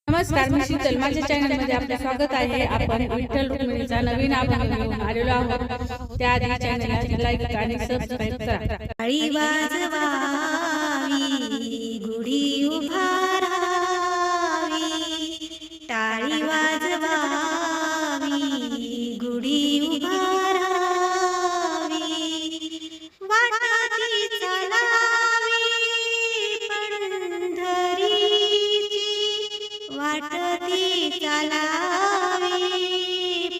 नमस्कार, मी शीतल. माझ्या चॅनलमध्ये आपलं स्वागत आहे. आपण विठ्ठल रुक्मिणीचा नवीन अभंग घेऊन आलेलो आहोत. त्याआधी चॅनलला लाईक आणि सबस्क्राईब करा. टाळी वाजवावी, गुढी उभारावी, टाळी वाजवावी, गुढी उभारावी, वाटती चालावी पंढरीची, वाटती चालावी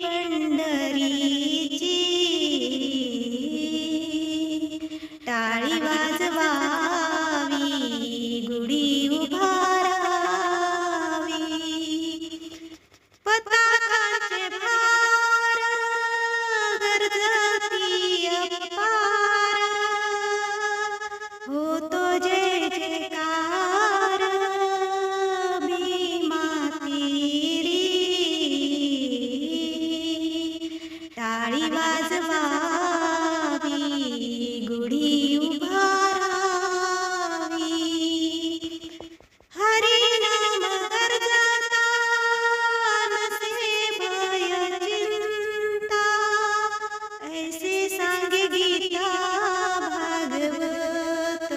पंढरीची, टाळी वाजवावी, गुढी उभारावी, पताकांचे भार गरजती अपार, होतो जय जयकार भीमा तीरी, टाळी वाजवावी, गुढी उभारावी, हरिनाम गर्जता नसे भय चिंता, ऐसे सांगे गीता भागवत,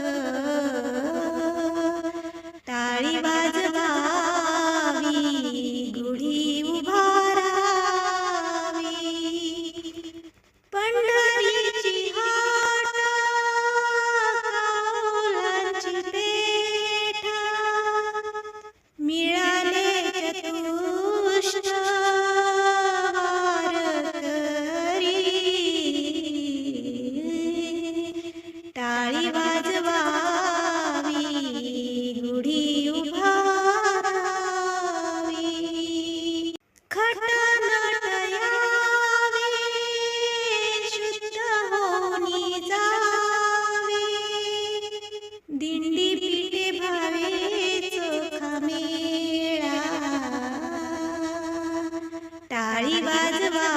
टाळी वाजवावी, गुढी उभारावी, पंढरीची हाट कौलांची पेठ, मिळाले चतुष्ट वारकरी, टाळी वाजवावी, गुढी उभारावी, खटनट यावे, शुद्ध होनी जावे, दिंडी पिटे भावे चोखा मेळा, टाळी वाजवा